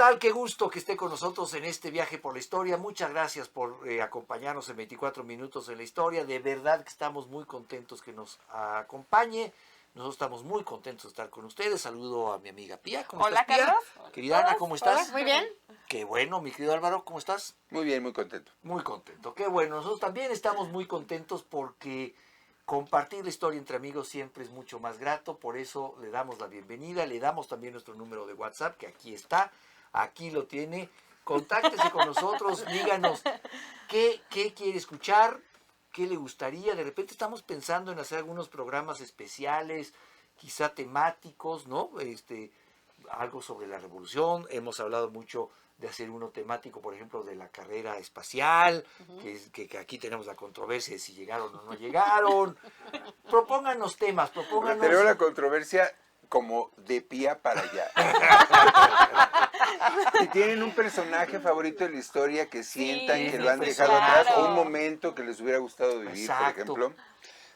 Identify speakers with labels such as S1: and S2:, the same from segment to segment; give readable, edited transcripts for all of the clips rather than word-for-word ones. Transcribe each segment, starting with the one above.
S1: tal? Qué gusto que esté con nosotros en este viaje por la historia. Muchas gracias por acompañarnos en 24 minutos en la historia. De verdad que estamos muy contentos que nos acompañe. Nosotros estamos muy contentos de estar con ustedes. Saludo a mi amiga Pía. ¿Cómo estás, Pía?
S2: Carlos.
S1: Querida Ana, ¿cómo estás?
S2: Hola, muy bien.
S1: Qué bueno, mi querido Álvaro, ¿cómo estás?
S3: Muy bien, muy contento.
S1: Muy contento, qué bueno. Nosotros también estamos muy contentos porque compartir la historia entre amigos siempre es mucho más grato. Por eso le damos la bienvenida, le damos también nuestro número de WhatsApp, que aquí está, aquí lo tiene. Contáctese con nosotros, díganos qué quiere escuchar, qué le gustaría. De repente estamos pensando en hacer algunos programas especiales, quizá temáticos, ¿no? Algo sobre la revolución. Hemos hablado mucho de hacer uno temático, por ejemplo, de la carrera espacial, que aquí tenemos la controversia de si llegaron o no llegaron. Propónganos temas, propónganos...
S3: Tenemos la controversia como de Pía para allá. Si tienen un personaje favorito de la historia que sientan que lo han dejado atrás, o un momento que les hubiera gustado vivir, por ejemplo.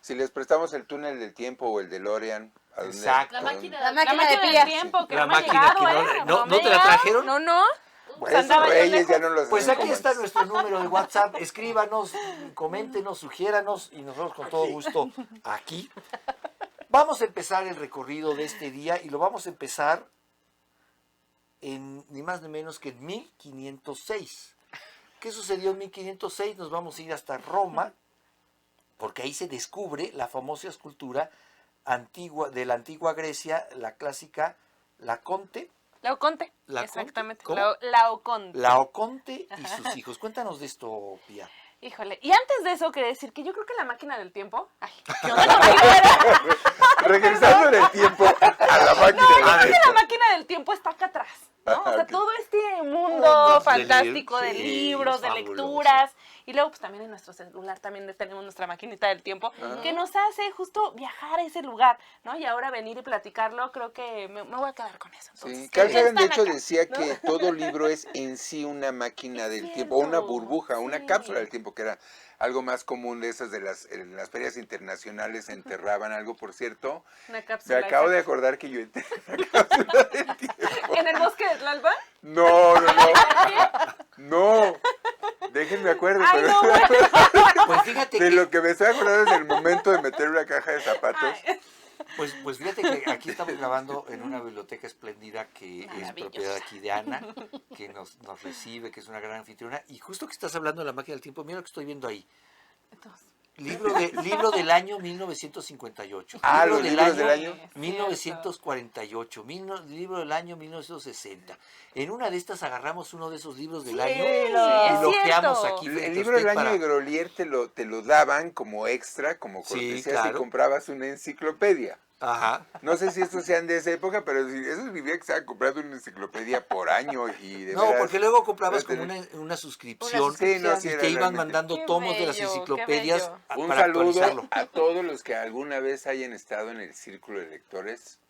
S3: Si les prestamos el túnel del tiempo o el DeLorean.
S1: Exacto.
S2: La máquina
S4: del
S2: tiempo, que
S1: la
S2: no me ha
S1: máquina
S2: llegado,
S1: que ¿no te la trajeron?
S2: No.
S3: Pues esos reyes ya no los
S1: Pues aquí
S3: hacen
S1: está
S3: como
S1: nuestro número de WhatsApp. Escríbanos, coméntenos, sugiéranos y nosotros con todo gusto aquí. Vamos a empezar el recorrido de este día y lo vamos a empezar en ni más ni menos que en 1506. ¿Qué sucedió en 1506? Nos vamos a ir hasta Roma, porque ahí se descubre la famosa escultura antigua de la antigua Grecia, la clásica Laoconte.
S2: Laoconte,
S1: ¿Laoconte?
S2: exactamente.
S1: ¿Cómo?
S2: Laoconte.
S1: Laoconte y sus hijos. Cuéntanos de esto, Pía.
S2: Híjole, y antes de eso quería decir que yo creo que la máquina del tiempo... Ay,
S3: regresando en el tiempo a la máquina
S2: yo
S3: del
S2: creo que
S3: tiempo.
S2: la máquina del tiempo está acá atrás, ¿no? O sea,
S3: Ok.
S2: todo este mundo
S1: De
S2: fantástico de
S1: sí,
S2: libros, de
S1: fabuloso.
S2: lecturas, y luego pues también en nuestro celular también tenemos nuestra maquinita del tiempo, que nos hace justo viajar a ese lugar, ¿no? Y ahora venir y platicarlo, creo que me voy a quedar con eso. Entonces,
S3: Sí, Carl Sagan de
S2: están
S3: hecho
S2: acá,
S3: decía
S2: ¿no?
S3: que todo libro es en sí una máquina del
S2: cierto,
S3: tiempo, o una burbuja, una
S2: sí.
S3: cápsula del tiempo, que era algo más común de esas en las ferias internacionales enterraban algo, por cierto.
S2: Una
S3: Me
S2: cápsula.
S3: acabo de acordar que yo enterré una cápsula del tiempo.
S2: ¿En el bosque de Tlalpan?
S3: No. No. Déjenme acuerdo,
S2: Ay,
S3: pero
S2: no, bueno.
S1: Pues fíjate
S3: de
S1: que,
S3: lo que me estoy acordando es el momento de meter una caja de zapatos.
S2: Ay.
S1: pues fíjate que aquí estamos grabando en una biblioteca espléndida que es
S2: Maravillosa.
S1: propiedad aquí de Ana, que nos recibe, que es una gran anfitriona. Y justo que estás hablando de la máquina del tiempo, mira lo que estoy viendo ahí.
S2: Entonces,
S1: Libro del año 1958.
S3: Ah,
S1: libro
S3: los libros del año.
S1: 1948. Libro del año 1960. En una de estas agarramos uno de esos libros del
S2: Sí,
S1: año
S2: es
S1: y lo ojeamos
S2: cierto.
S1: aquí.
S3: El
S1: frente a
S3: libro del
S1: usted
S3: año
S1: para-
S3: de Grolier te lo daban como extra, como
S1: Sí,
S3: cortesía,
S1: claro.
S3: si comprabas una enciclopedia.
S1: Ajá.
S3: No sé si estos sean de esa época, pero si esos vivían que estaban comprando una enciclopedia por año y de
S1: No,
S3: veras,
S1: porque luego comprabas como
S3: tener-
S1: una suscripción
S3: Sí, no, sí,
S1: y
S3: era
S1: te iban
S3: realmente-
S1: mandando
S2: Qué
S1: tomos de las
S2: bello, qué
S1: enciclopedias
S2: bello.
S3: Un
S1: para
S3: saludo
S1: actualizarlo.
S3: a todos los que alguna vez hayan estado en el círculo de lectores.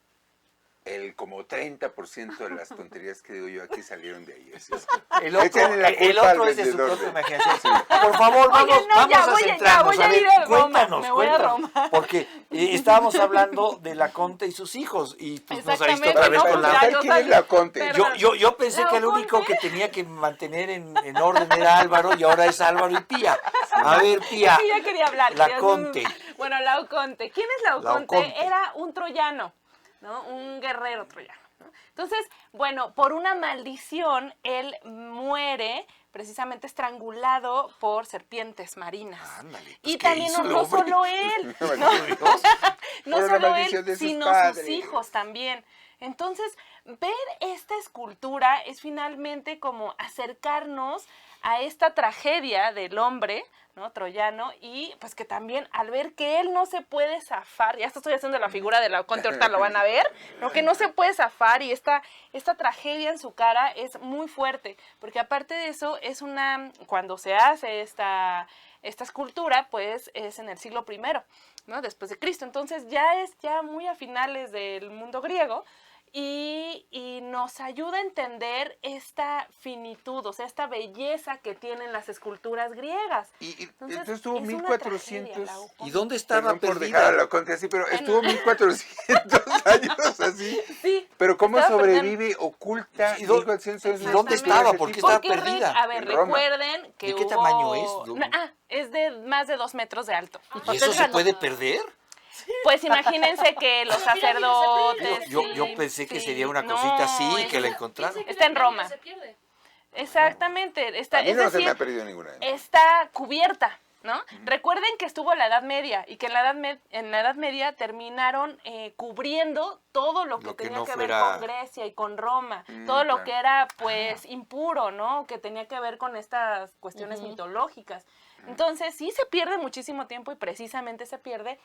S3: El como 30% de las tonterías que digo yo aquí salieron de ahí. Así es.
S1: El
S3: Échenle la culpa
S1: otro
S3: al
S1: es de su
S3: vendedor
S1: propia
S3: de-
S1: imaginación. Por favor, vamos,
S2: Oye, no,
S1: vamos
S2: ya
S1: a
S2: voy
S1: centrarnos.
S2: a
S1: A ver,
S2: ir a Roma,
S1: cuéntanos,
S2: me voy a
S1: cuéntanos.
S2: Roma.
S1: Porque estábamos hablando de Laconte y sus hijos y pues nos saliste
S2: Exactamente,
S1: otra vez
S2: no,
S1: con
S2: pues
S1: la...
S2: ya,
S3: ¿Quién es Laconte?
S2: Perdón.
S1: Yo pensé que el único
S2: Laoconte.
S1: que tenía que mantener en orden era Álvaro y ahora es Álvaro y Pía. A ver, Pía.
S2: Sí, ya quería hablar.
S1: Laoconte.
S2: Bueno, Laoconte. ¿Quién es Laoconte?
S1: Laoconte.
S2: Era un troyano, ¿no? Un guerrero troyano, ¿no? Entonces, bueno, por una maldición, él muere precisamente estrangulado por serpientes marinas.
S1: Ándale, pues,
S2: Y
S1: ¿qué
S2: también
S1: hizo el
S2: no
S1: hombre?
S2: solo él,
S3: No,
S2: no, no
S3: Por una
S2: solo
S3: maldición de
S2: él,
S3: sus
S2: sino
S3: padres.
S2: sus hijos también. Entonces, ver esta escultura es finalmente como acercarnos a esta tragedia del hombre, ¿no? Troyano, y pues que también al ver que él no se puede zafar, ya estoy haciendo la figura de Laoconte, ahorita lo van a ver, ¿no? Que no se puede zafar y esta tragedia en su cara es muy fuerte, porque aparte de eso cuando se hace esta escultura, pues es en el siglo I, ¿no? Después de Cristo, entonces ya es muy a finales del mundo griego. y nos ayuda a entender esta finitud, o sea, esta belleza que tienen las esculturas griegas.
S3: Y entonces estuvo
S2: es una
S3: 1400.
S2: tragedia, Lau.
S1: ¿Y dónde estaba
S3: Perdón por
S1: perdida?
S3: dejar a la conte así, pero estuvo 1400 años así.
S2: Sí.
S3: Pero ¿cómo
S2: estaba
S3: sobrevive oculta?
S1: ¿Y dónde-
S3: 1400 años?
S1: y dónde estaba? ¿Por qué estaba
S2: Porque
S1: perdida?
S2: a ver,
S3: En Roma.
S2: recuerden que
S1: ¿De qué
S2: hubo...
S1: tamaño es?
S2: No, es de más de 2 metros de alto.
S1: ¿Y eso se puede perder?
S2: Pues imagínense que los sacerdotes...
S1: Yo
S2: sí,
S1: pensé que
S2: sí.
S1: sería una
S2: No,
S1: cosita así, que la
S2: es-
S1: encontraron.
S2: Está en Roma. Exactamente. Está,
S3: A mí
S2: es
S3: no se me
S2: decir,
S3: ha perdido ninguna.
S2: está cubierta, ¿no? Recuerden que estuvo la Edad Media y que en la Edad Media terminaron cubriendo todo lo que
S1: Lo que
S2: tenía
S1: no
S2: que
S1: fuera-
S2: ver con Grecia y con Roma, todo lo
S3: claro.
S2: que era pues impuro, ¿no? Que tenía que ver con estas cuestiones mitológicas. Entonces sí se pierde muchísimo tiempo y precisamente se pierde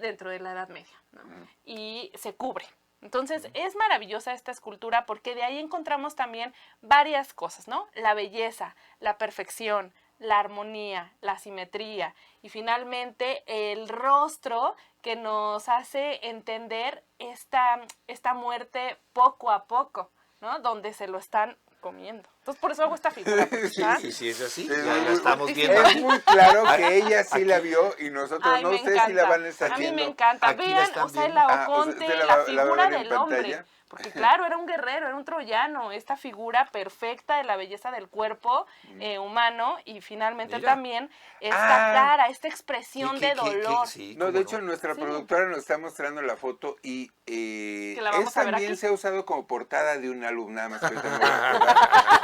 S2: dentro de la Edad Media, ¿no? Y se cubre. Entonces, es maravillosa esta escultura porque de ahí encontramos también varias cosas, ¿no? La belleza, la perfección, la armonía, la simetría y finalmente el rostro que nos hace entender esta muerte poco a poco, ¿no? Donde se lo están comiendo. Entonces, por eso hago esta figura. Porque está-
S1: Sí, es así.
S3: Es
S1: Ya
S3: muy-
S1: la estamos
S2: fuertísimo.
S1: viendo.
S3: Es muy claro que ella sí la vio y nosotros
S2: Ay,
S3: no.
S2: me
S3: Ustedes sí la
S2: encanta.
S3: van a estar
S2: A mí me
S3: viendo.
S2: encanta.
S1: Aquí la
S2: Vean,
S1: están
S2: o sea,
S1: viendo.
S2: el
S3: Ah, o sea,
S2: Laoconte,
S3: usted
S2: la
S3: la va a
S2: figura
S3: ver en
S2: del hombre.
S3: pantalla.
S2: Porque claro, era un guerrero, era un troyano, esta figura perfecta de la belleza del cuerpo humano y finalmente
S1: Mira.
S2: también esta
S3: Ah.
S2: cara, esta expresión
S1: ¿Qué-
S2: de
S1: qué- qué-
S2: dolor.
S1: sí,
S3: No,
S1: cómo
S3: de hecho nuestra
S2: Sí.
S3: productora nos está mostrando la foto y
S2: Que la vamos
S3: es
S2: a ver
S3: también
S2: aquí.
S3: se ha usado como portada de un álbum nada más que ahorita no voy a recordar.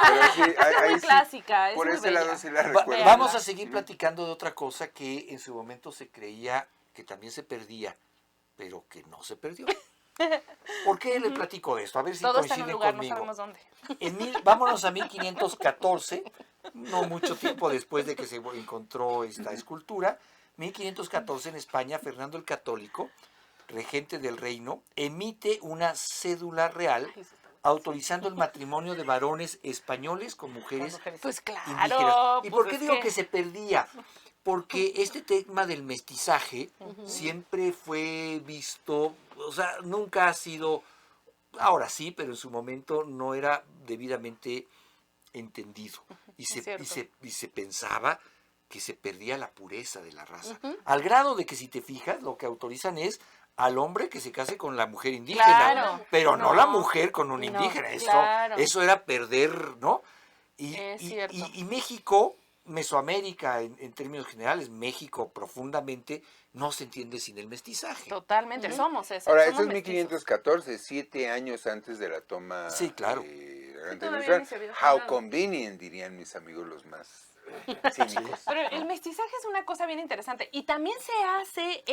S3: Pero sí,
S2: Es
S3: ahí
S2: muy
S3: sí,
S2: clásica, es
S3: por
S2: muy
S3: ese
S2: bella.
S3: lado sí la
S1: Va-
S3: recuerdo.
S1: vamos a seguir platicando de otra cosa que en su momento se creía que también se perdía, pero que no se perdió. ¿Por qué le platico de esto? A ver si
S2: Todo está en un
S1: coinciden
S2: lugar,
S1: conmigo.
S2: no sabemos dónde.
S1: Vámonos a 1514, no mucho tiempo después de que se encontró esta escultura. 1514 en España, Fernando el Católico, regente del reino, emite una cédula real autorizando el matrimonio de varones españoles con mujeres
S2: Pues
S1: indígenas.
S2: claro.
S1: ¿Y
S2: pues
S1: por qué
S2: es
S1: digo que se perdía? Porque este tema del mestizaje siempre fue visto, o sea, nunca ha sido, ahora sí, pero en su momento no era debidamente entendido. Y
S2: Es
S1: se,
S2: cierto.
S1: y se pensaba que se perdía la pureza de la raza. Al grado de que si te fijas, lo que autorizan es al hombre que se case con la mujer indígena,
S2: Claro.
S1: pero no
S2: No.
S1: la mujer con un
S2: No,
S1: indígena.
S2: claro.
S1: Eso era perder, ¿no? Y,
S2: Es
S1: y-
S2: cierto.
S1: y México, Mesoamérica en términos generales, México profundamente, no se entiende sin el mestizaje.
S2: Totalmente, somos eso.
S3: Ahora,
S2: somos
S3: eso es
S2: mestizos.
S3: 1514, 7 años antes de la toma
S1: Sí, claro.
S3: de la Gran
S2: todavía
S3: Tenochtitlan.
S2: ni se había
S3: How
S2: formado.
S3: convenient, dirían mis amigos los más cínicos.
S2: Pero el mestizaje es una cosa bien interesante y también se hace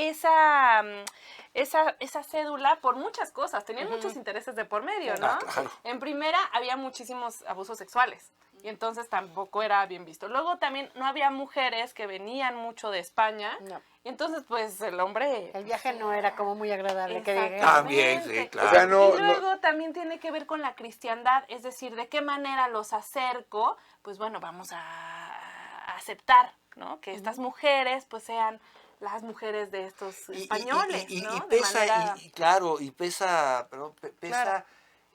S2: esa cédula por muchas cosas. Tenían muchos intereses de por medio, ¿no?
S1: Ah, claro.
S2: En primera, había muchísimos abusos sexuales y entonces tampoco era bien visto. Luego también no había mujeres que venían mucho de España
S4: No.
S2: y entonces pues el hombre...
S4: El viaje no era como muy agradable, que digamos.
S1: También, sí, claro.
S3: O sea, no-
S2: y luego también tiene que ver con la cristiandad, es decir, de qué manera los acerco, pues bueno, vamos a aceptar, ¿no? Que estas mujeres pues sean las mujeres de estos españoles, ¿no?
S1: Y
S2: De
S1: pesa,
S2: manera-
S1: claro, y pesa, pesa
S2: Claro.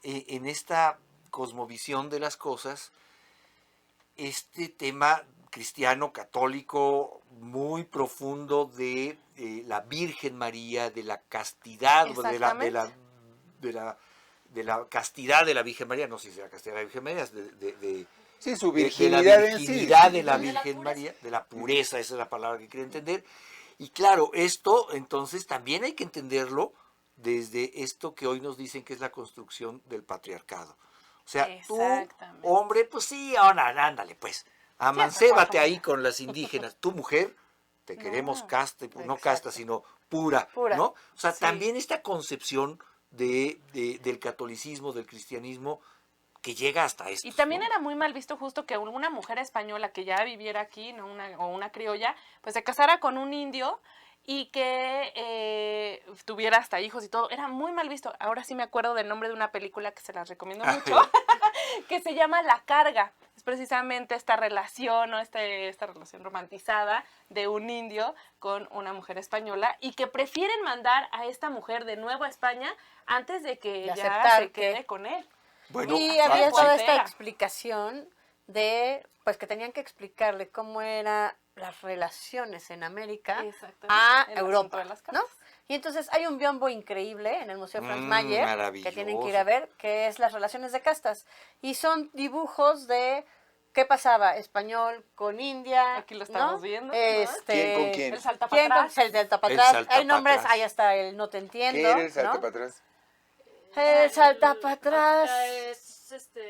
S1: en esta cosmovisión de las cosas, este tema cristiano, católico, muy profundo de la Virgen María, de la castidad, de la castidad de la Virgen María, no sé si es la castidad de la Virgen María, es
S3: Sí, su
S1: de la
S3: virginidad en sí.
S1: virginidad de la Virgen María, de la pureza, esa es la palabra que quiero entender. Y claro, esto entonces también hay que entenderlo desde esto que hoy nos dicen que es la construcción del patriarcado. O sea, tú,
S2: Exactamente.
S1: hombre, pues sí, ándale, pues, amancébate ahí con las indígenas. Tu mujer, te queremos casta, no
S4: Exacto.
S1: casta, sino pura,
S4: Pura.
S1: ¿no? O sea,
S2: Sí.
S1: también esta concepción del catolicismo, del cristianismo, que llega hasta esto.
S2: Y también era muy mal visto justo que una mujer española que ya viviera aquí, ¿no? O una criolla, pues se casara con un indio y que tuviera hasta hijos y todo. Era muy mal visto. Ahora sí me acuerdo del nombre de una película que se las recomiendo mucho, que se llama La Carga. Es precisamente esta relación, ¿no? esta relación romantizada de un indio con una mujer española y que prefieren mandar a esta mujer de nuevo a España antes de que ella se quede con él.
S1: Bueno,
S4: y había toda esta explicación de, pues que tenían que explicarle cómo eran las relaciones en América a Europa, ¿no? Y entonces hay un biombo increíble en el Museo Franz Mayer, que tienen que ir a ver, que es las relaciones de castas. Y son dibujos de qué pasaba, español con India.
S2: Aquí lo estamos viendo.
S3: ¿Quién con quién?
S2: El salta para atrás.
S4: El salta para atrás. Hay nombres, ahí hasta el no te entiendo.
S3: ¿Qué era el salta para atrás?
S4: El salta para atrás.
S5: Es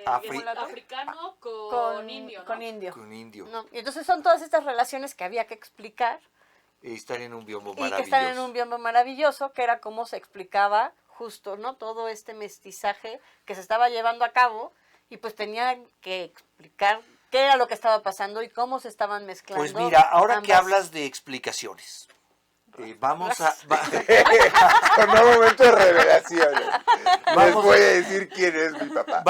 S5: africano con indio, ¿no?
S4: Con indio.
S1: Con indio.
S4: No, y entonces son todas estas relaciones que había que explicar.
S1: Están en un biombo
S4: Y
S1: maravilloso.
S4: que están en un biombo maravilloso, que era cómo se explicaba justo, ¿no? Todo este mestizaje que se estaba llevando a cabo y pues tenían que explicar qué era lo que estaba pasando y cómo se estaban mezclando.
S1: Pues mira, ahora
S4: ambas.
S1: que hablas de explicaciones, vamos a...
S3: Con un momento de revelación. Les voy a decir quién es mi papá.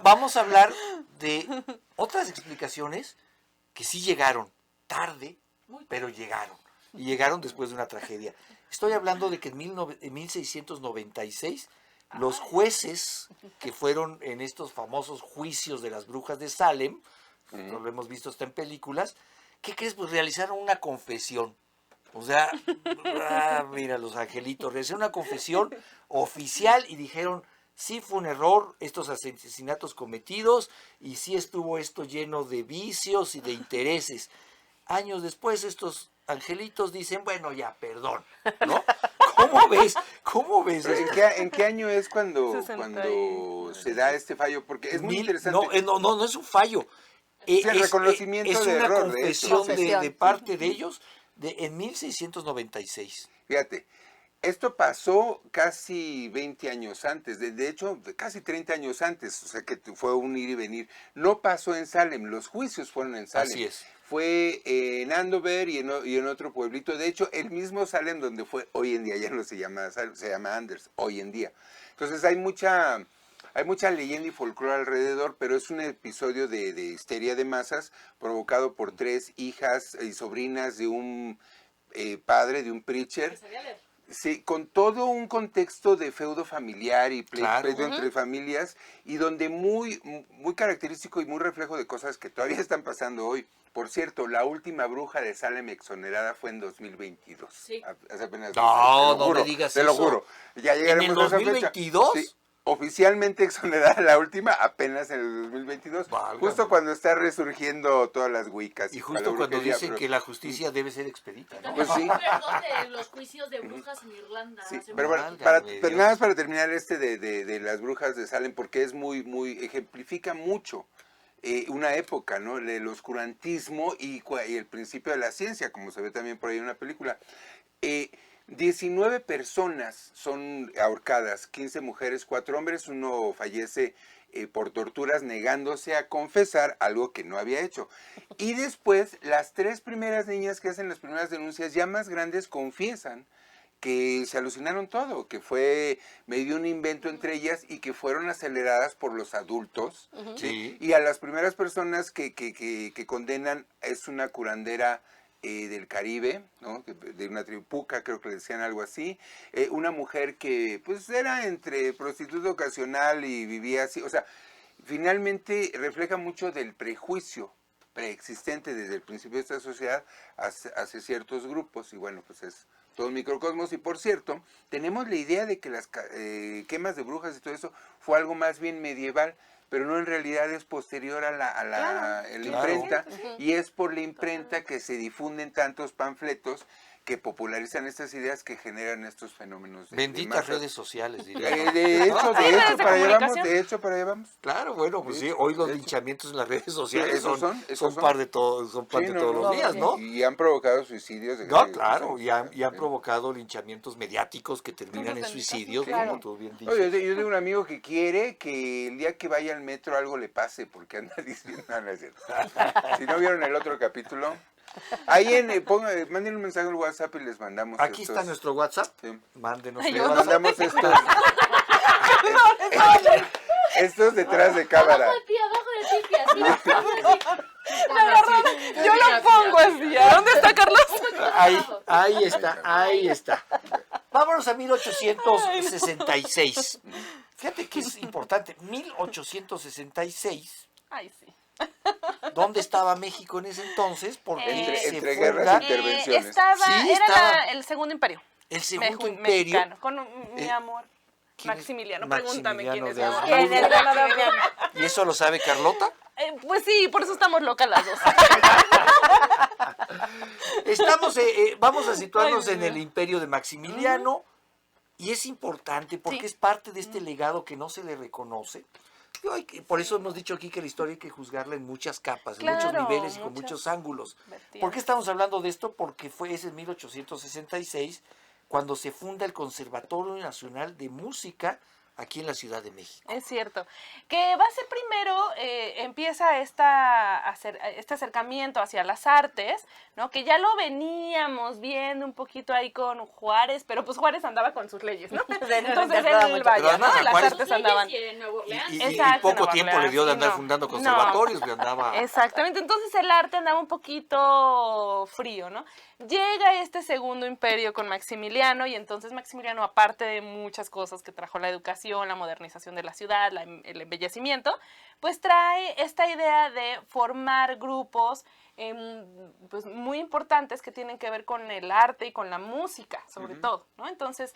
S1: Vamos a hablar de otras explicaciones que sí llegaron tarde, pero llegaron. Y llegaron después de una tragedia. Estoy hablando de que en 1696 los jueces que fueron en estos famosos juicios de las brujas de Salem, lo hemos visto hasta en películas, ¿qué crees? Pues realizaron una confesión. O sea, mira, los angelitos, realizaron una confesión oficial y dijeron, sí fue un error estos asesinatos cometidos y sí estuvo esto lleno de vicios y de intereses. Años después estos angelitos dicen, bueno, ya, perdón, ¿no? ¿Cómo ves? ¿Cómo ves?
S3: ¿En qué año es cuando se da este fallo? Porque es muy interesante.
S1: No es un fallo.
S3: El reconocimiento de error.
S1: Es una confesión de parte de ellos en 1696.
S3: Fíjate, esto pasó casi 20 años antes, de hecho, casi 30 años antes, o sea que fue un ir y venir. No pasó en Salem, los juicios fueron en Salem.
S1: Así es.
S3: Fue en Andover y en otro pueblito. De hecho, el mismo Salem donde fue hoy en día, ya no se llama Salem, se llama Anders, hoy en día. Entonces hay mucha leyenda y folclore alrededor, pero es un episodio de histeria de masas provocado por 3 hijas y sobrinas de un padre, de un preacher. Sí, con todo un contexto de feudo familiar y pleito entre familias, y donde muy característico y muy reflejo de cosas que todavía están pasando hoy. Por cierto, la última bruja de Salem exonerada fue en 2022.
S5: Sí.
S3: Hace apenas
S1: no me digas eso.
S3: Te lo juro. Ya llegaremos
S1: ¿En el 2022?
S3: Sí. Oficialmente exonerada la última apenas en el 2022, justo cuando está resurgiendo todas las wiccas.
S1: Y justo cuando dicen que la justicia debe ser expedita, ¿no?
S3: Pues sí.
S5: Perdón de los juicios de brujas en Irlanda.
S3: Sí, pero bueno, nada más para terminar de las brujas de Salem, porque es muy ejemplifica mucho una época, ¿no? El oscurantismo y el principio de la ciencia, como se ve también por ahí en una película. 19 personas son ahorcadas, 15 mujeres, 4 hombres, uno fallece por torturas negándose a confesar algo que no había hecho. Y después, las 3 primeras niñas que hacen las primeras denuncias, ya más grandes, confiesan que se alucinaron todo, que fue medio un invento entre ellas y que fueron aceleradas por los adultos. ¿Sí? Y a las primeras personas que condenan es una curandera del Caribe, ¿no? De una tribu Puca, creo que le decían algo así, una mujer que pues era entre prostituta ocasional y vivía así, o sea, finalmente refleja mucho del prejuicio preexistente desde el principio de esta sociedad hacia ciertos grupos, y bueno, pues es todo un microcosmos. Y por cierto, tenemos la idea de que las quemas de brujas y todo eso fue algo más bien medieval, pero no, en realidad es posterior a la imprenta, y es por la imprenta que se difunden tantos panfletos que popularizan estas ideas que generan estos fenómenos.
S1: Benditas redes sociales, diría.
S3: De hecho, para allá vamos.
S1: Claro, bueno, pues sí, hoy los linchamientos en las redes sociales son
S3: par
S1: de todos los días, ¿no?
S3: Y han provocado suicidios.
S1: No, claro, y han provocado linchamientos mediáticos que terminan en suicidios, como tú bien dices.
S3: Yo tengo un amigo que quiere que el día que vaya al metro algo le pase, porque anda diciendo, no es cierto. Si no vieron el otro capítulo, Ahí manden un mensaje al WhatsApp y les mandamos
S1: Aquí está nuestro WhatsApp.
S3: Sí.
S1: Mándenos.
S3: Les mandamos estos detrás de cámara.
S5: Abajo de ti, así.
S2: Yo lo pongo así. ¿Dónde está Carlos?
S1: Ahí está. Vámonos a 1866. Fíjate que es importante. 1866.
S2: Ay, sí.
S1: ¿Dónde estaba México en ese entonces? Porque
S3: entre guerras e intervenciones.
S2: Era el Segundo Imperio.
S1: El Segundo Imperio.
S2: Mexicano, con mi amor. Maximiliano, pregúntame quién es mi amor.
S1: ¿Y eso lo sabe Carlota?
S2: Pues sí, por eso estamos locas las dos.
S1: Vamos a situarnos en el imperio de Maximiliano, y es importante porque es parte de este legado que no se le reconoce. Por eso hemos dicho aquí que la historia hay que juzgarla en muchas capas, en muchos niveles y con muchos ángulos. ¿Por qué estamos hablando de esto? Porque ese en 1866 cuando se funda el Conservatorio Nacional de Música aquí en la Ciudad de México.
S2: Es cierto. Que va a ser primero, empieza este acercamiento hacia las artes, ¿no? Que ya lo veníamos viendo un poquito ahí con Juárez, pero pues Juárez andaba con sus leyes, ¿no? Entonces él vaya, ¿no? Las artes andaban.
S1: Y poco tiempo le dio de andar fundando conservatorios, que andaba...
S2: Exactamente, entonces el arte andaba un poquito frío, ¿no? Llega este Segundo Imperio con Maximiliano, y entonces Maximiliano, aparte de muchas cosas que trajo la educación, la modernización de la ciudad, el embellecimiento, pues trae esta idea de formar grupos pues muy importantes que tienen que ver con el arte y con la música, sobre todo, ¿no? Entonces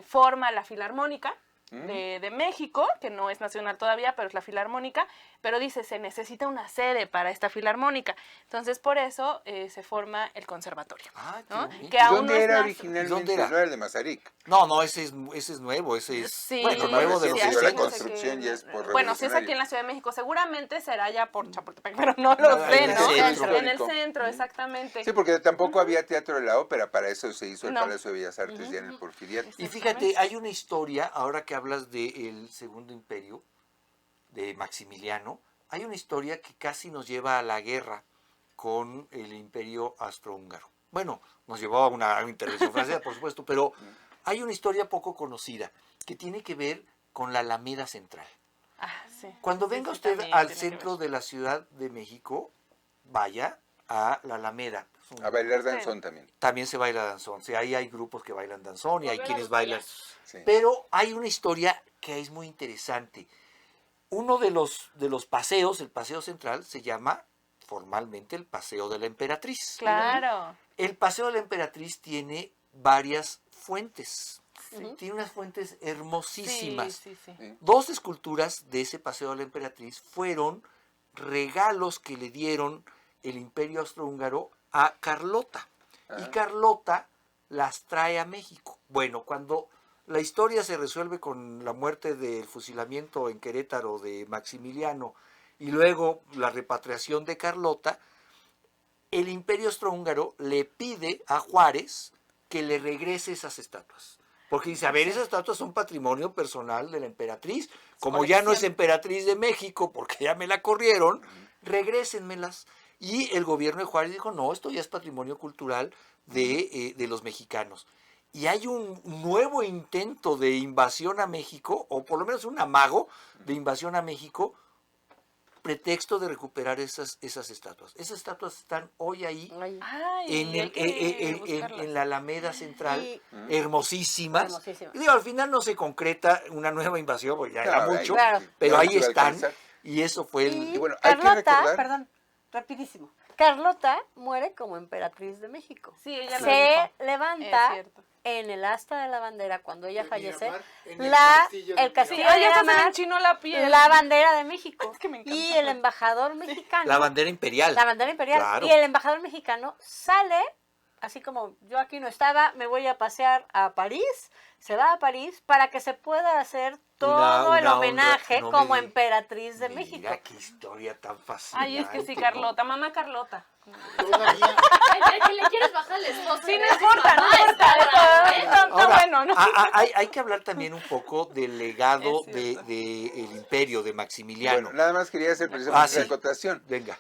S2: forma la Filarmónica de México, que no es nacional todavía, pero es la Filarmónica, pero dice, se necesita una sede para esta Filarmónica. Entonces, por eso se forma el conservatorio. ¿No?
S3: Que aún ¿dónde era originalmente? ¿Dónde era? No era el de Mazarik.
S1: No, ese es nuevo, ese es nuevo de los
S3: la construcción ya es por
S2: bueno, si es aquí en la Ciudad de México, seguramente será ya por Chapultepec, pero no lo sé, ¿no? En el centro, exactamente.
S3: Sí, porque tampoco había teatro de la ópera, para eso se hizo el Palacio de Bellas Artes ya en el Porfiriato.
S1: Y fíjate, hay una historia, ahora que hablas del Segundo Imperio, de Maximiliano, hay una historia que casi nos lleva a la guerra con el Imperio Austrohúngaro. Bueno, nos llevó a una intervención francesa, por supuesto, pero hay una historia poco conocida que tiene que ver con la Alameda Central. Cuando venga usted al centro de la Ciudad de México, vaya a la Alameda.
S3: A bailar danzón también.
S1: También se baila danzón. Sí, ahí hay grupos que bailan danzón y hay quienes bailan. Sí. Pero hay una historia que es muy interesante. Uno de los paseos, el paseo central, se llama formalmente el Paseo de la Emperatriz.
S2: Claro.
S1: El Paseo de la Emperatriz tiene varias fuentes. Tiene unas fuentes hermosísimas. Sí. Dos esculturas de ese Paseo de la Emperatriz fueron regalos que le dieron el Imperio Austrohúngaro a Carlota. Y Carlota las trae a México. Bueno, cuando la historia se resuelve con la muerte del fusilamiento en Querétaro de Maximiliano y luego la repatriación de Carlota, el Imperio Austrohúngaro le pide a Juárez que le regrese esas estatuas. Porque dice, a ver, esas estatuas son patrimonio personal de la emperatriz. Como ya no es emperatriz de México, porque ya me la corrieron, regrésenmelas. Y el gobierno de Juárez dijo, no, esto ya es patrimonio cultural de los mexicanos. Y hay un nuevo intento de invasión a México, o por lo menos un amago de invasión a México, pretexto de recuperar esas estatuas. Esas estatuas están hoy ahí en la Alameda Central, hermosísimas. Y digo, al final no se concreta una nueva invasión, porque ya era mucho, pero ahí están. Y eso fue
S4: el... Y bueno, Carlota, perdón, rapidísimo. Carlota muere como emperatriz de México.
S2: Sí, ella
S4: se levanta en el asta de la bandera cuando ella fallece. El castillo la bandera de México. Es que me encanta. Y el embajador mexicano.
S1: La bandera imperial.
S4: La bandera imperial. Claro. Y el embajador mexicano sale, así como yo aquí no estaba, me voy a pasear a París. Se va a París para que se pueda hacer todo el homenaje como emperatriz de México.
S1: Mira qué historia tan fascinante.
S2: Ay, es que sí, Carlota, mamá Carlota.
S5: Ay, que le quieres bajar el esposo.
S2: Sí, no importa. No, bueno, no.
S1: Hay que hablar también un poco del legado del imperio de Maximiliano.
S3: Bueno, nada más quería hacer precisamente una acotación.
S1: Venga.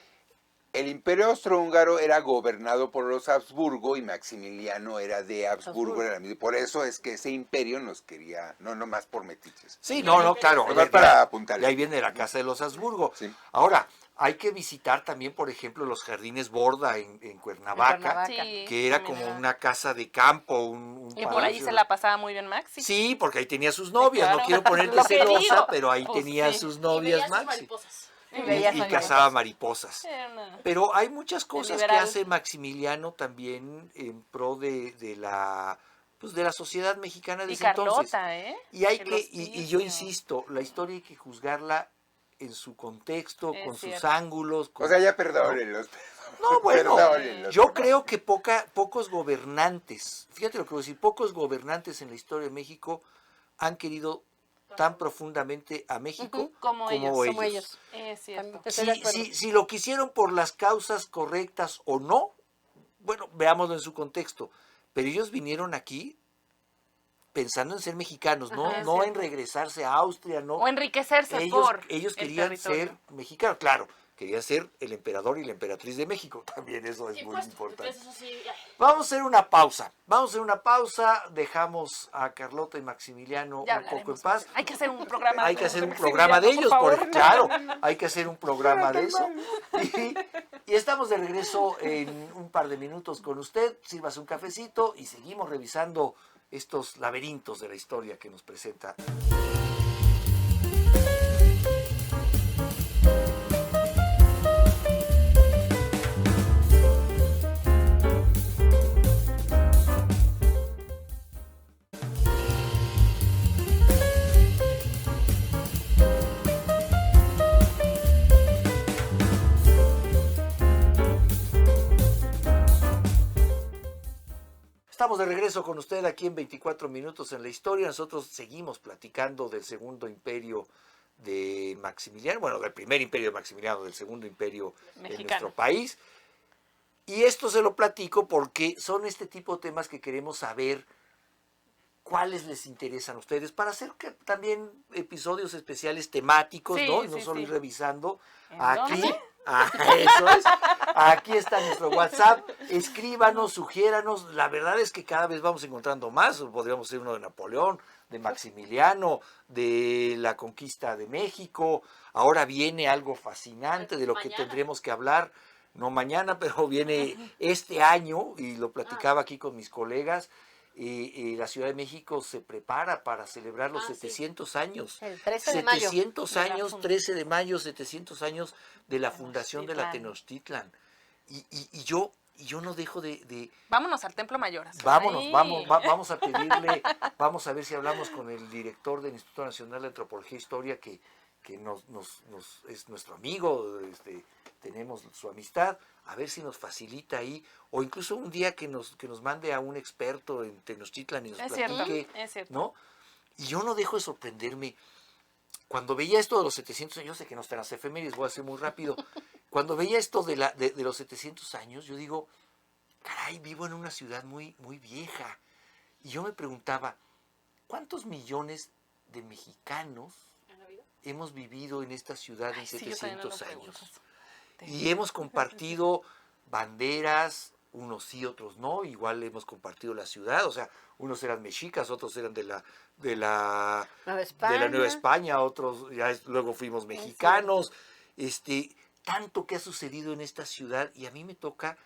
S3: El Imperio Austrohúngaro era gobernado por los Habsburgo y Maximiliano era de Habsburgo. Por eso es que ese imperio nos quería, no nomás por metiches.
S1: Sí, no, claro.
S3: Para apuntarle.
S1: De ahí viene la casa de los Habsburgo.
S3: Sí.
S1: Ahora, hay que visitar también, por ejemplo, los Jardines Borda en Cuernavaca,
S2: Sí,
S1: que era como una casa de campo, un
S2: y por ahí
S1: palacio.
S2: se la pasaba muy bien Maxi.
S1: Sí, porque ahí tenía sus novias.
S2: claro.
S1: No quiero ponerte
S2: Lo
S1: celosa,
S2: querido.
S1: pero ahí
S2: Pues
S1: tenía
S2: sí.
S1: sus
S5: Y
S1: novias
S5: veía sus
S1: Maxi.
S5: mariposas.
S1: Y cazaba mariposas.
S2: Era una-
S1: Pero hay muchas cosas que
S2: liberal.
S1: hace Maximiliano también en pro de la sociedad mexicana de
S2: Y
S1: ese entonces.
S2: Carlota, ¿eh?
S1: Y hay
S2: El
S1: que, y yo
S2: hospicio.
S1: insisto, la historia hay que juzgarla en su contexto,
S2: Es
S1: con sus
S2: cierto.
S1: ángulos.
S3: O sea, ya perdónenlos.
S1: No, bueno,
S3: Perdónenlos.
S1: yo creo que pocos gobernantes, fíjate lo que voy a decir, pocos gobernantes en la historia de México han querido tan profundamente a México
S2: Como ellos.
S4: Como ellos.
S2: Es cierto.
S4: Estoy de acuerdo.
S1: Si lo quisieron por las causas correctas o no, bueno, veámoslo en su contexto. Pero ellos vinieron aquí pensando en ser mexicanos, no,
S2: Ajá, es
S1: no en
S2: cierto.
S1: regresarse a Austria, no.
S2: O enriquecerse
S1: Ellos
S2: el
S1: querían
S2: territorio.
S1: ser mexicanos, claro, querían ser el emperador y la emperatriz de México, también eso es
S5: Sí,
S1: muy
S5: pues,
S1: importante.
S5: eso sí, ay.
S1: Vamos a hacer una pausa, dejamos a Carlota y Maximiliano
S2: Ya
S1: un poco en
S2: hablaremos.
S1: paz.
S2: Hay que hacer un programa.
S1: Hay que
S2: de
S1: hacer un
S2: Maximiliano,
S1: programa de
S2: por
S1: ellos,
S2: favor.
S1: claro, hay que hacer un programa de eso. Y estamos de regreso en un par de minutos con usted, sírvase un cafecito y seguimos revisando estos laberintos de la historia que nos presenta. Estamos de regreso con usted aquí en 24 minutos en la historia. Nosotros seguimos platicando del segundo imperio de Maximiliano, bueno, del primer imperio de Maximiliano, del segundo imperio de
S2: Mexicano.
S1: nuestro país. Y esto se lo platico porque son este tipo de temas que queremos saber cuáles les interesan a ustedes para hacer también episodios especiales temáticos,
S2: Sí,
S1: ¿no? Y no
S2: sí,
S1: solo
S2: sí.
S1: ir revisando.
S2: ¿En
S1: Aquí,
S2: dónde?
S1: eso es. Aquí está nuestro WhatsApp. Escríbanos, sugiéranos. La verdad es que cada vez vamos encontrando más. Podríamos ser uno de Napoleón, de Maximiliano, de la conquista de México. Ahora viene algo fascinante de lo que
S5: Mañana.
S1: tendremos que hablar. No mañana, pero viene este año, y lo platicaba aquí con mis colegas. La Ciudad de México se prepara para celebrar los
S5: Sí.
S1: 700 años.
S4: El 13 de mayo.
S1: 700
S2: De la
S1: años,
S2: funda-
S1: 13 de mayo, 700 años de la fundación de la
S2: Tenochtitlan.
S1: Tenochtitlan. Y yo no dejo de
S2: Vámonos al Templo Mayor.
S1: vámonos,
S2: Ahí.
S1: vamos a pedirle, vamos a ver si hablamos con el director del Instituto Nacional de Antropología e Historia, que es nuestro amigo, tenemos su amistad, a ver si nos facilita ahí, o incluso un día que nos mande a un experto en Tenochtitlan y nos
S2: Es
S1: platique,
S2: cierto, es cierto.
S1: ¿no? Y yo no dejo de sorprenderme. Cuando veía esto de los 700 años, yo sé que no están las efemérides, voy a hacer muy rápido. Cuando veía esto de los 700 años, yo digo, caray, vivo en una ciudad muy, muy vieja. Y yo me preguntaba, ¿cuántos millones de mexicanos
S5: ¿En la vida?
S1: hemos vivido en esta ciudad en
S2: Ay, sí, yo también me lo
S1: 700 años?
S2: pregunto.
S1: Y hemos compartido banderas, unos sí, otros no, igual hemos compartido la ciudad, o sea, unos eran mexicas, otros eran de la
S4: Nueva España.
S1: de la Nueva España, otros luego fuimos mexicanos, tanto que ha sucedido en esta ciudad, y a mí me toca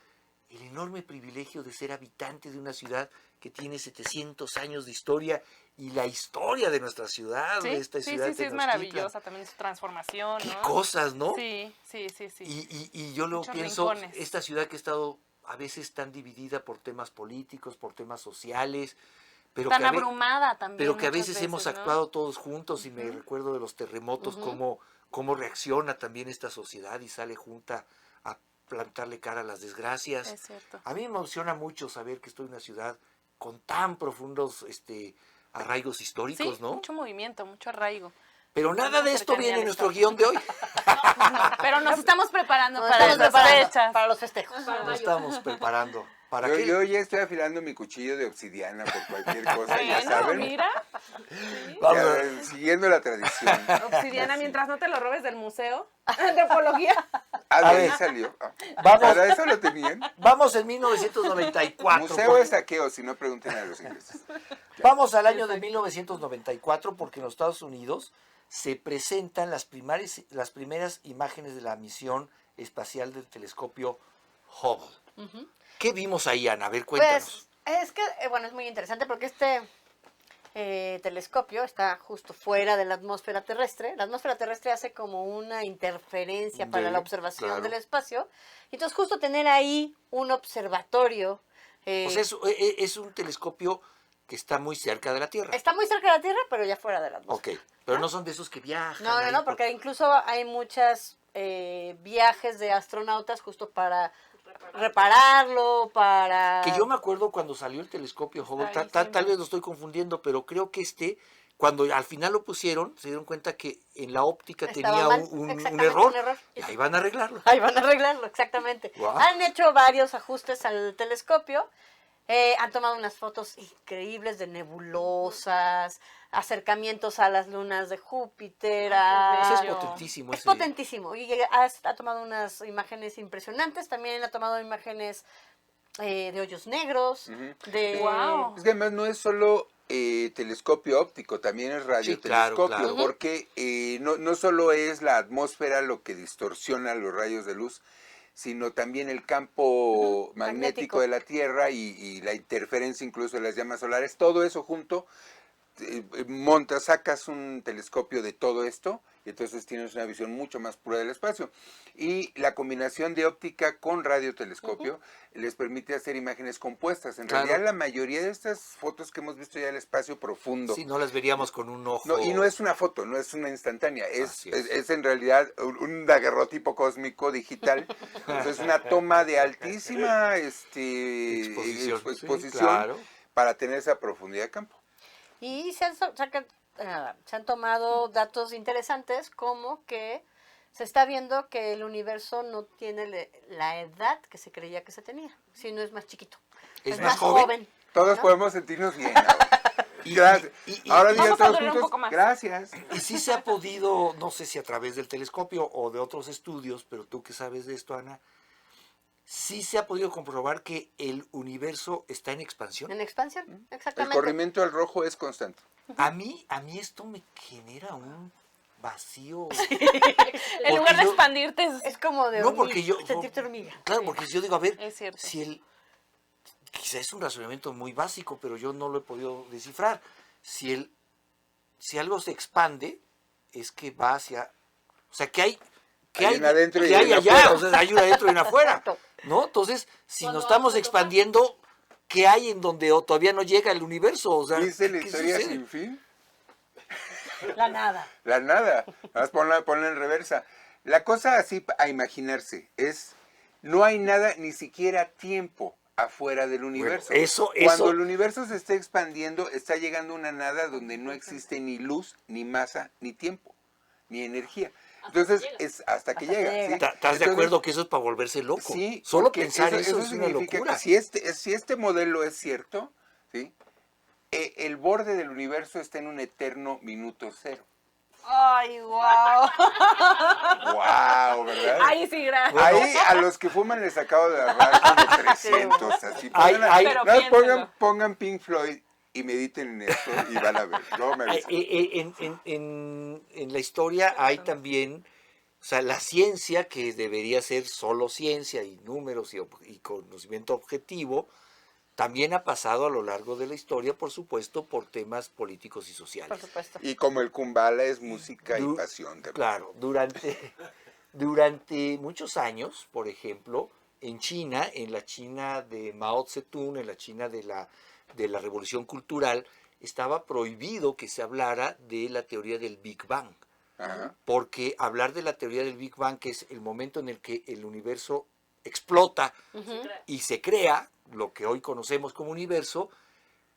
S1: el enorme privilegio de ser habitante de una ciudad que tiene 700 años de historia, y la historia de nuestra ciudad,
S2: Sí,
S1: de esta
S2: sí,
S1: ciudad
S2: sí,
S1: de
S2: sí, es
S1: Tenochtitlan.
S2: maravillosa también su transformación,
S1: Qué
S2: ¿no?
S1: cosas, ¿no?
S2: Sí.
S1: Y yo luego
S2: Muchos
S1: pienso,
S2: rincones.
S1: esta ciudad que ha estado a veces tan dividida por temas políticos, por temas sociales, pero
S2: Tan
S1: que
S2: abrumada también.
S1: pero que a
S2: muchas
S1: veces hemos
S2: ¿no?
S1: actuado todos juntos, y me recuerdo de los terremotos, cómo reacciona también esta sociedad y sale junta a plantarle cara a las desgracias.
S2: Es cierto.
S1: A mí me emociona mucho saber que estoy en una ciudad con tan profundos arraigos históricos,
S2: Sí,
S1: ¿no?
S2: mucho movimiento, mucho arraigo.
S1: Pero nada de esto
S2: cercanía
S1: viene en
S2: al
S1: nuestro
S2: Estado.
S1: guión de hoy.
S2: Pero nos estamos preparando
S4: Nos
S2: para
S4: estamos
S2: esas
S4: preparando
S2: fechas.
S4: para los festejos.
S5: Para
S1: Nos
S5: mayo.
S1: estamos preparando. ¿Para qué?
S3: Yo ya estoy afilando mi cuchillo de obsidiana por cualquier cosa, ya
S2: Bueno,
S3: saben.
S2: mira,
S1: Vamos a-
S3: Ya, siguiendo la tradición.
S2: obsidiana, mientras no te lo robes del museo de antropología.
S3: Ah,
S1: A
S3: de ahí
S1: ver.
S3: salió.
S1: Vamos.
S3: ¿Para eso lo tenían?
S1: Vamos en 1994.
S3: Museo de saqueo, si no pregunten a los ingleses.
S1: Vamos al año de 1994 porque en los Estados Unidos se presentan las primeras imágenes de la misión espacial del telescopio Hubble. ¿Qué vimos ahí, Ana? A ver, cuéntanos.
S4: Pues es que, bueno, es muy interesante porque este telescopio está justo fuera de la atmósfera terrestre. La atmósfera terrestre hace como una interferencia para la observación
S1: claro.
S4: del espacio. Y entonces justo tener ahí un observatorio.
S1: O sea, es un telescopio que está muy cerca de la Tierra.
S4: Está muy cerca de la Tierra, pero ya fuera de la atmósfera.
S1: Ok, pero no son de esos que viajan.
S4: No,
S1: ahí
S4: porque incluso hay muchos viajes de astronautas justo para repararlo, para...
S1: Que yo me acuerdo cuando salió el telescopio Hubble, tal vez lo estoy confundiendo, pero creo que cuando al final lo pusieron, se dieron cuenta que en la óptica
S4: Estaba
S1: tenía
S4: mal,
S1: un
S4: exactamente,
S1: error,
S4: un error.
S1: y ahí van a arreglarlo.
S4: Ahí van a arreglarlo, exactamente.
S1: Wow.
S4: Han hecho varios ajustes al telescopio. Han tomado unas fotos increíbles de nebulosas, acercamientos a las lunas de Júpiter.
S1: Ese es
S2: bello.
S1: potentísimo.
S4: Es
S1: ese.
S4: potentísimo. Y ha tomado unas imágenes impresionantes. También ha tomado imágenes de hoyos negros. De...
S2: Wow.
S3: Es que además no es solo telescopio óptico, también es radiotelescopio,
S1: claro.
S3: porque no solo es la atmósfera lo que distorsiona los rayos de luz, sino también el campo magnético de la Tierra y la interferencia incluso de las llamas solares, todo eso junto, sacas un telescopio de todo esto y entonces tienes una visión mucho más pura del espacio. Y la combinación de óptica con radiotelescopio les permite hacer imágenes compuestas. En realidad la mayoría de estas fotos que hemos visto ya del espacio profundo,
S1: Sí, no las veríamos con un ojo.
S3: no, y no es una foto, no es una instantánea, es en realidad un daguerrotipo cósmico digital. Entonces es una toma de altísima exposición
S1: Sí, claro.
S3: para tener esa profundidad de campo.
S4: Y se han tomado datos interesantes como que se está viendo que el universo no tiene la edad que se creía que se tenía, sino es más chiquito.
S1: ¿Es más joven?
S3: Todos
S4: ¿no?
S3: podemos sentirnos bien ahora. Gracias.
S1: Y
S3: Ahora digan
S2: vamos a
S3: todos
S2: durar un
S3: juntos,
S2: poco más.
S3: gracias.
S1: Y sí se ha podido, no sé si a través del telescopio o de otros estudios, pero tú que sabes de esto, Ana, sí se ha podido comprobar que el universo está en expansión.
S4: En expansión,
S3: El
S4: exactamente.
S3: corrimiento al rojo es constante.
S1: A mí esto me genera un vacío.
S2: En lugar de expandirte,
S4: Es como de
S1: No,
S4: hormiga,
S1: porque yo...
S4: sentirte hormiga.
S1: Claro, porque yo digo, a ver,
S2: es cierto.
S1: quizá es un razonamiento muy básico, pero yo no lo he podido descifrar. Si algo se expande, es que va hacia... O sea, que hay
S3: un adentro y
S1: que hay
S3: un
S1: allá,
S3: afuera.
S1: o sea, hay un adentro y un afuera,
S4: Exacto.
S1: ¿no? Entonces, si
S5: Cuando
S1: nos estamos
S5: vamos a tocar.
S1: expandiendo, ¿qué hay en donde todavía no llega el universo? O sea,
S3: ¿Viste la
S1: ¿qué
S3: historia
S1: sucede?
S3: sin fin?
S4: La nada.
S3: La nada. Vas ponla en reversa. La cosa así a imaginarse es, no hay nada, ni siquiera tiempo afuera del universo. Cuando el universo se está expandiendo, está llegando a una nada donde no existe ni luz, ni masa, ni tiempo, ni energía. Entonces, es hasta que llega. ¿sí?
S1: ¿Estás de
S3: Entonces,
S1: acuerdo que eso es para volverse loco?
S3: Sí,
S1: Solo
S3: porque
S1: pensar eso es una
S3: significa
S1: locura.
S3: que si este modelo es cierto, ¿sí? El borde del universo está en un eterno minuto cero.
S2: Ay, wow.
S3: ¡Wow! ¿Verdad?
S2: Ahí sí, gracias.
S3: Ahí a los que fuman les acabo de agarrar como 300. Así.
S2: Pero piénsenlo.
S3: Pongan Pink Floyd y mediten en esto y van a ver. No me avisan.
S1: En la historia hay también, o sea, la ciencia, que debería ser solo ciencia y números y conocimiento objetivo, también ha pasado a lo largo de la historia, por supuesto, por temas políticos y sociales.
S4: Por supuesto.
S3: Y como el Kumbala es música y pasión. También.
S1: Claro, durante muchos años, por ejemplo, en China, en la China de Mao Zedong, en la China de la Revolución Cultural, estaba prohibido que se hablara de la teoría del Big Bang.
S3: Ajá.
S1: Porque hablar de la teoría del Big Bang, que es el momento en el que el universo explota y se crea, lo que hoy conocemos como universo,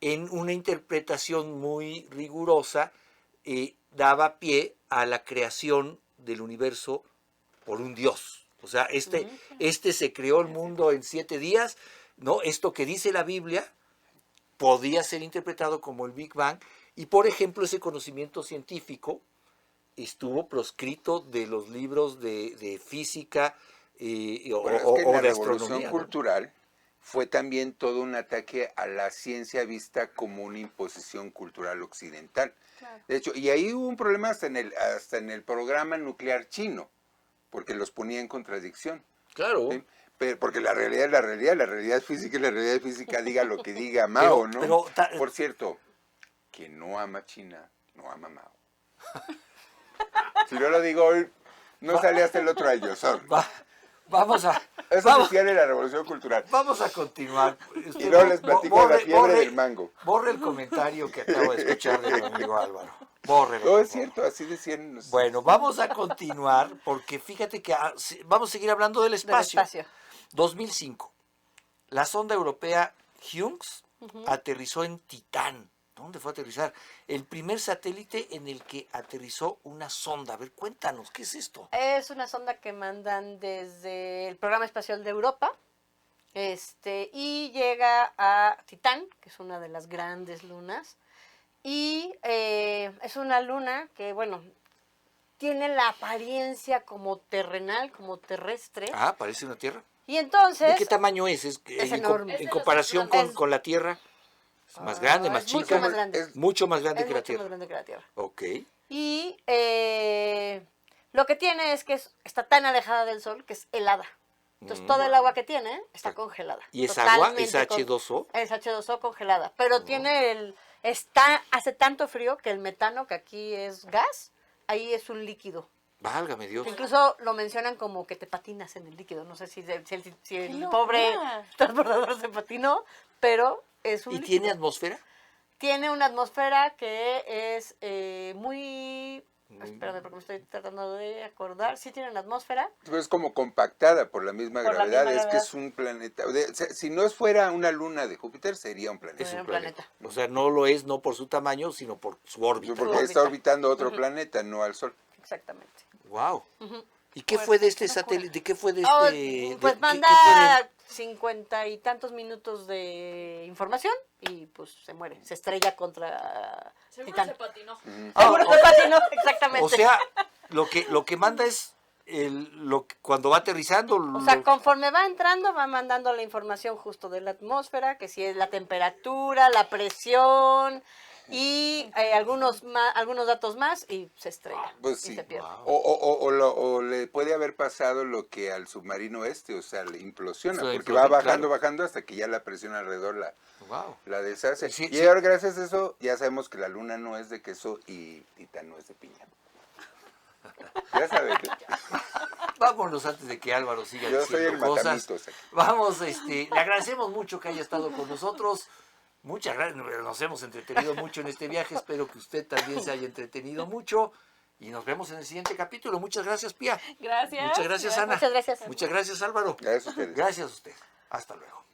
S1: en una interpretación muy rigurosa, daba pie a la creación del universo por un Dios. O sea, se creó el mundo en 7 días, ¿no? Esto que dice la Biblia podía ser interpretado como el Big Bang, y por ejemplo ese conocimiento científico estuvo proscrito de los libros de física
S3: Bueno, es que
S1: o
S3: la
S1: de
S3: revolución
S1: astronomía, ¿no?
S3: cultural fue también todo un ataque a la ciencia vista como una imposición cultural occidental.
S2: Claro.
S3: De hecho, y ahí hubo un problema hasta en el programa nuclear chino, porque los ponía en contradicción.
S1: Claro.
S3: ¿Sí? Porque la realidad es la realidad, la realidad es física y la realidad es física, diga lo que diga Mao, ¿no? Por cierto, quien no ama China, no ama Mao. Si no lo digo hoy, no sale hasta el otro año, sorry.
S1: Vamos a...
S3: Es oficial de la revolución cultural.
S1: Vamos a continuar.
S3: Y luego les platico de la fiebre del mango.
S1: Borre el comentario que acabo de escuchar de mi amigo Álvaro. Bórrelo.
S3: No, es cierto, así decían.
S1: Bueno, vamos a continuar porque fíjate que vamos a seguir hablando del espacio. 2005. La sonda europea Hughes aterrizó en Titán. ¿Dónde fue a aterrizar? El primer satélite en el que aterrizó una sonda. A ver, cuéntanos, ¿qué es esto?
S4: Es una sonda que mandan desde el Programa Espacial de Europa y llega a Titán, que es una de las grandes lunas. Y es una luna que, bueno, tiene la apariencia como terrenal, como terrestre.
S1: Ah, parece una Tierra.
S4: Y entonces...
S1: ¿De qué tamaño es?
S4: Es enorme.
S1: En comparación con la Tierra. ¿Es más grande, más chica?
S4: Mucho más grande.
S1: Mucho más grande que la
S4: mucho
S1: Tierra.
S4: más grande que la Tierra.
S1: Ok.
S4: Y lo que tiene es que está tan alejada del Sol que es helada. Entonces todo el agua que tiene está congelada.
S1: ¿Y es agua? ¿Es H2O?
S4: Es H2O congelada. Pero hace tanto frío que el metano, que aquí es gas, ahí es un líquido.
S1: Válgame Dios.
S4: Incluso lo mencionan como que te patinas en el líquido. No sé si el pobre transbordador se patinó, pero es un
S1: ¿Y
S4: líquido.
S1: tiene atmósfera?
S4: Tiene una atmósfera que es muy... Espérame, porque me estoy tratando de acordar. Sí tiene una atmósfera.
S3: Es como compactada por la misma gravedad.
S4: misma
S3: Es que
S4: gravedad.
S3: es un planeta. Si no fuera una luna de Júpiter, sería un planeta.
S1: Es
S4: Era
S1: un
S4: un
S1: planeta.
S4: planeta.
S1: O sea, no lo es no por su tamaño, sino por su órbita.
S3: Porque está orbitando otro planeta, no al Sol.
S4: Exactamente.
S1: Wow. ¿Y qué fue de este satélite? ¿De qué fue de
S4: Oh,
S1: este?
S4: pues
S1: ¿qué
S4: manda
S1: fue de-
S4: 50 y tantos minutos de información y pues se muere. Se estrella contra
S5: Seguro
S4: Titán.
S5: se patinó.
S4: Seguro se patinó, exactamente.
S1: O sea, lo que manda es cuando va aterrizando.
S4: O sea, conforme va entrando, va mandando la información justo de la atmósfera, que si es la temperatura, la presión y algunos datos más y se estrella.
S3: Pues
S4: y
S3: sí.
S4: se pierde.
S3: O le puede haber pasado lo que al submarino o sea, le implosiona,
S1: Sí,
S3: porque va bajando,
S1: claro.
S3: bajando hasta que ya la presión alrededor
S1: Wow.
S3: la deshace.
S1: Sí,
S3: y
S1: sí.
S3: ahora, gracias a eso, ya sabemos que la luna no es de queso y Titán no es de piña. Ya sabes.
S1: Vámonos antes de que Álvaro siga
S3: Yo soy
S1: diciendo
S3: el
S1: cosas.
S3: matamitos aquí.
S1: Vamos, le agradecemos mucho que haya estado con nosotros. Muchas gracias, nos hemos entretenido mucho en este viaje. Espero que usted también se haya entretenido mucho. Y nos vemos en el siguiente capítulo. Muchas gracias, Pía.
S2: Gracias.
S1: Muchas gracias, Ana.
S4: Muchas gracias.
S1: Muchas gracias, Álvaro.
S3: Gracias a ustedes.
S1: Gracias a usted. Hasta luego.